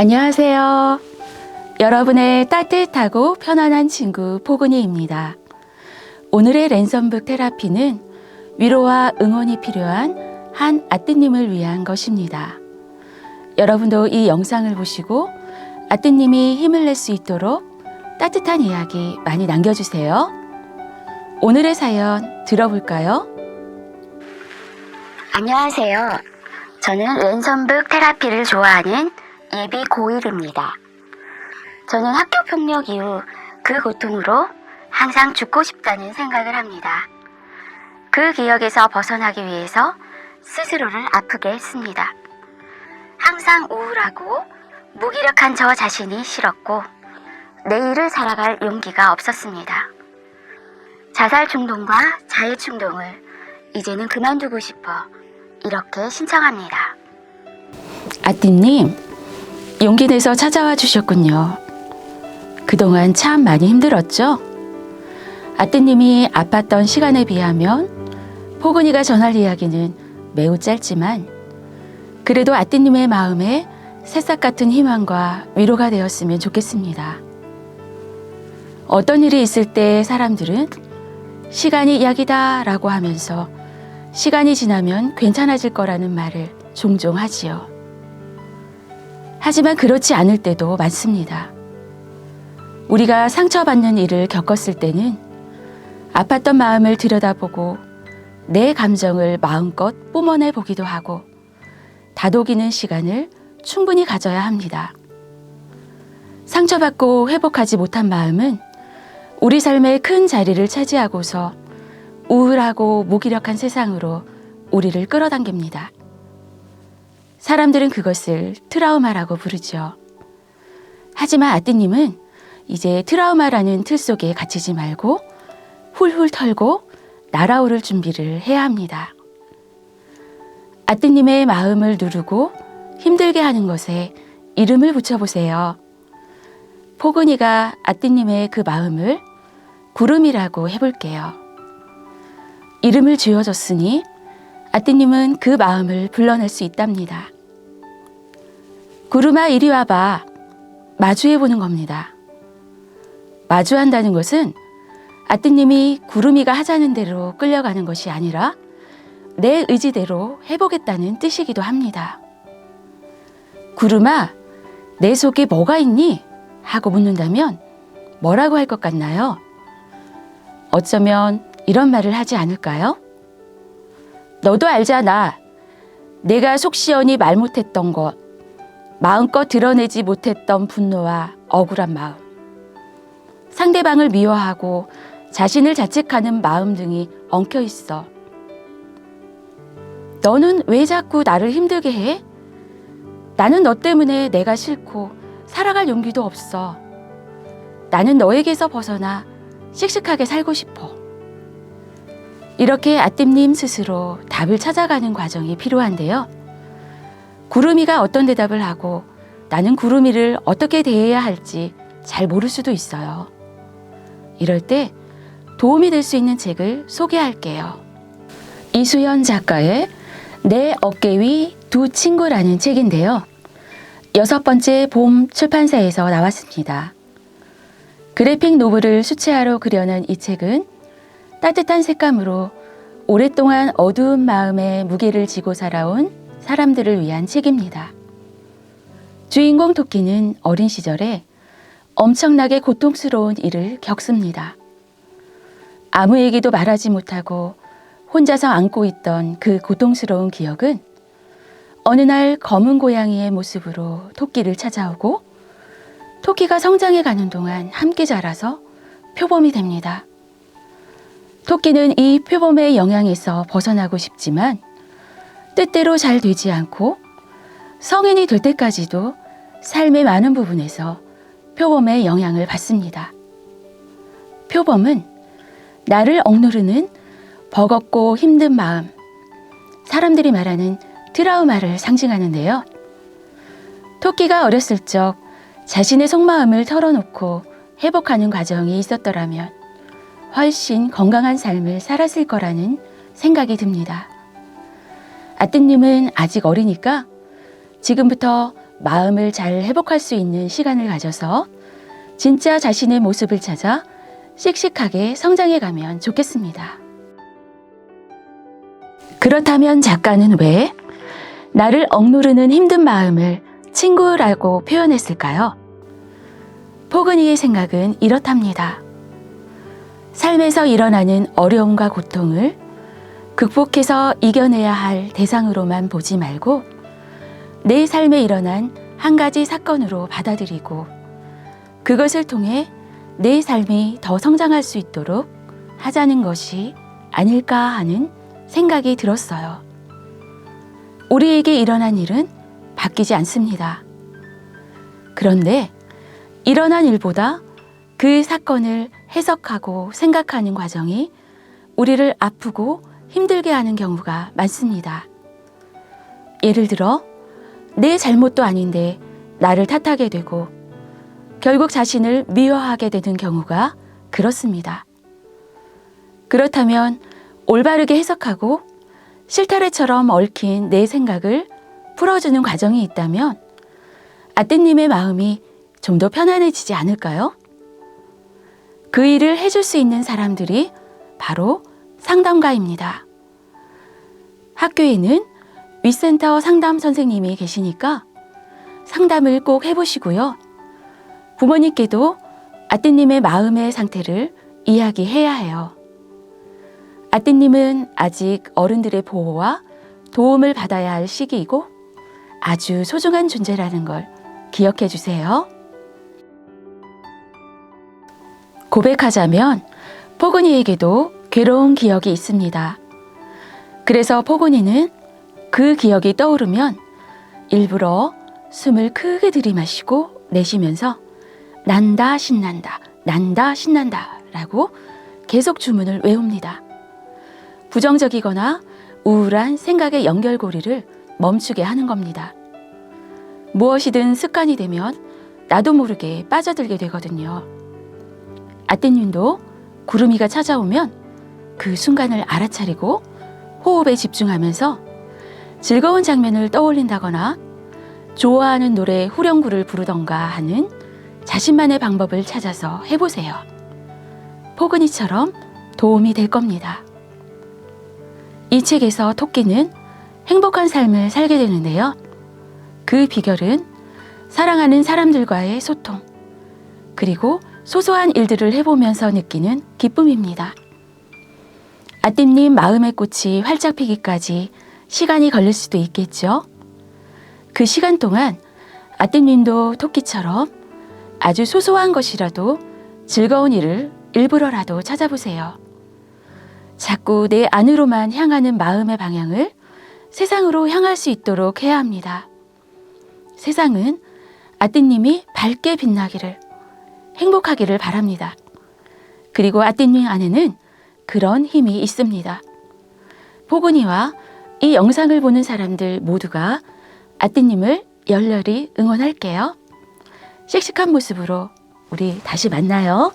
안녕하세요. 여러분의 따뜻하고 편안한 친구 포근이입니다. 오늘의 랜선북 테라피는 위로와 응원이 필요한 한 아뜨님을 위한 것입니다. 여러분도 이 영상을 보시고 아뜨님이 힘을 낼 수 있도록 따뜻한 이야기 많이 남겨주세요. 오늘의 사연 들어볼까요? 안녕하세요. 저는 랜선북 테라피를 좋아하는 예비 고1입니다. 저는 학교 폭력 이후 그 고통으로 항상 죽고 싶다는 생각을 합니다. 그 기억에서 벗어나기 위해서 스스로를 아프게 했습니다. 항상 우울하고 무기력한 저 자신이 싫었고 내일을 살아갈 용기가 없었습니다. 자살 충동과 자해 충동을 이제는 그만두고 싶어 이렇게 신청합니다. 아띠님, 용기 내서 찾아와 주셨군요. 그동안 참 많이 힘들었죠? 아뜨님이 아팠던 시간에 비하면 포근이가 전할 이야기는 매우 짧지만 그래도 아뜨님의 마음에 새싹 같은 희망과 위로가 되었으면 좋겠습니다. 어떤 일이 있을 때 사람들은 시간이 약이다 라고 하면서 시간이 지나면 괜찮아질 거라는 말을 종종 하지요. 하지만 그렇지 않을 때도 많습니다. 우리가 상처받는 일을 겪었을 때는 아팠던 마음을 들여다보고 내 감정을 마음껏 뿜어내 보기도 하고 다독이는 시간을 충분히 가져야 합니다. 상처받고 회복하지 못한 마음은 우리 삶의 큰 자리를 차지하고서 우울하고 무기력한 세상으로 우리를 끌어당깁니다. 사람들은 그것을 트라우마라고 부르죠. 하지만 아뜨님은 이제 트라우마라는 틀 속에 갇히지 말고 훌훌 털고 날아오를 준비를 해야 합니다. 아뜨님의 마음을 누르고 힘들게 하는 것에 이름을 붙여보세요. 포근이가 아뜨님의 그 마음을 구름이라고 해볼게요. 이름을 지어줬으니 아뜨님은 그 마음을 불러낼 수 있답니다. 구름아, 이리 와봐. 마주해보는 겁니다. 마주한다는 것은 아뜨님이 구름이가 하자는 대로 끌려가는 것이 아니라 내 의지대로 해보겠다는 뜻이기도 합니다. 구름아, 내 속에 뭐가 있니? 하고 묻는다면 뭐라고 할 것 같나요? 어쩌면 이런 말을 하지 않을까요? 너도 알잖아. 내가 속 시원히 말 못했던 것, 마음껏 드러내지 못했던 분노와 억울한 마음, 상대방을 미워하고 자신을 자책하는 마음 등이 엉켜 있어. 너는 왜 자꾸 나를 힘들게 해? 나는 너 때문에 내가 싫고 살아갈 용기도 없어. 나는 너에게서 벗어나 씩씩하게 살고 싶어. 이렇게 아뜨님 스스로 답을 찾아가는 과정이 필요한데요. 구름이가 어떤 대답을 하고 나는 구름이를 어떻게 대해야 할지 잘 모를 수도 있어요. 이럴 때 도움이 될 수 있는 책을 소개할게요. 이수연 작가의 내 어깨 위 두 친구라는 책인데요. 6번째 봄 출판사에서 나왔습니다. 그래픽 노블을 수채화로 그려낸 이 책은 따뜻한 색감으로 오랫동안 어두운 마음의 무게를 지고 살아온 사람들을 위한 책입니다. 주인공 토끼는 어린 시절에 엄청나게 고통스러운 일을 겪습니다. 아무에게도 말하지 못하고 혼자서 안고 있던 그 고통스러운 기억은 어느 날 검은 고양이의 모습으로 토끼를 찾아오고 토끼가 성장해 가는 동안 함께 자라서 표범이 됩니다. 토끼는 이 표범의 영향에서 벗어나고 싶지만 뜻대로 잘 되지 않고 성인이 될 때까지도 삶의 많은 부분에서 표범의 영향을 받습니다. 표범은 나를 억누르는 버겁고 힘든 마음, 사람들이 말하는 트라우마를 상징하는데요. 토끼가 어렸을 적 자신의 속마음을 털어놓고 회복하는 과정이 있었더라면 훨씬 건강한 삶을 살았을 거라는 생각이 듭니다. 아뜨님은 아직 어리니까 지금부터 마음을 잘 회복할 수 있는 시간을 가져서 진짜 자신의 모습을 찾아 씩씩하게 성장해 가면 좋겠습니다. 그렇다면 작가는 왜 나를 억누르는 힘든 마음을 친구라고 표현했을까요? 포근이의 생각은 이렇답니다. 삶에서 일어나는 어려움과 고통을 극복해서 이겨내야 할 대상으로만 보지 말고 내 삶에 일어난 한 가지 사건으로 받아들이고 그것을 통해 내 삶이 더 성장할 수 있도록 하자는 것이 아닐까 하는 생각이 들었어요. 우리에게 일어난 일은 바뀌지 않습니다. 그런데 일어난 일보다 그 사건을 해석하고 생각하는 과정이 우리를 아프고 힘들게 하는 경우가 많습니다. 예를 들어 내 잘못도 아닌데 나를 탓하게 되고 결국 자신을 미워하게 되는 경우가 그렇습니다. 그렇다면 올바르게 해석하고 실타래처럼 얽힌 내 생각을 풀어주는 과정이 있다면 아떼님의 마음이 좀 더 편안해지지 않을까요? 그 일을 해줄 수 있는 사람들이 바로 상담가입니다. 학교에는 위센터 상담 선생님이 계시니까 상담을 꼭 해보시고요. 부모님께도 아떼님의 마음의 상태를 이야기해야 해요. 아떼님은 아직 어른들의 보호와 도움을 받아야 할 시기이고 아주 소중한 존재라는 걸 기억해 주세요. 고백하자면 포근이에게도 괴로운 기억이 있습니다. 그래서 포근이는 그 기억이 떠오르면 일부러 숨을 크게 들이마시고 내쉬면서 난다 신난다 난다 신난다 라고 계속 주문을 외웁니다. 부정적이거나 우울한 생각의 연결고리를 멈추게 하는 겁니다. 무엇이든 습관이 되면 나도 모르게 빠져들게 되거든요. 아떼님도 구름이가 찾아오면 그 순간을 알아차리고 호흡에 집중하면서 즐거운 장면을 떠올린다거나 좋아하는 노래 후렴구를 부르던가 하는 자신만의 방법을 찾아서 해보세요. 포근이처럼 도움이 될 겁니다. 이 책에서 토끼는 행복한 삶을 살게 되는데요. 그 비결은 사랑하는 사람들과의 소통, 그리고 소소한 일들을 해보면서 느끼는 기쁨입니다. 아떼님 마음의 꽃이 활짝 피기까지 시간이 걸릴 수도 있겠죠. 그 시간 동안 아떼님도 토끼처럼 아주 소소한 것이라도 즐거운 일을 일부러라도 찾아보세요. 자꾸 내 안으로만 향하는 마음의 방향을 세상으로 향할 수 있도록 해야 합니다. 세상은 아떼님이 밝게 빛나기를, 행복하기를 바랍니다. 그리고 아떼님 안에는 그런 힘이 있습니다. 포근이와 이 영상을 보는 사람들 모두가 아떼님을 열렬히 응원할게요. 씩씩한 모습으로 우리 다시 만나요.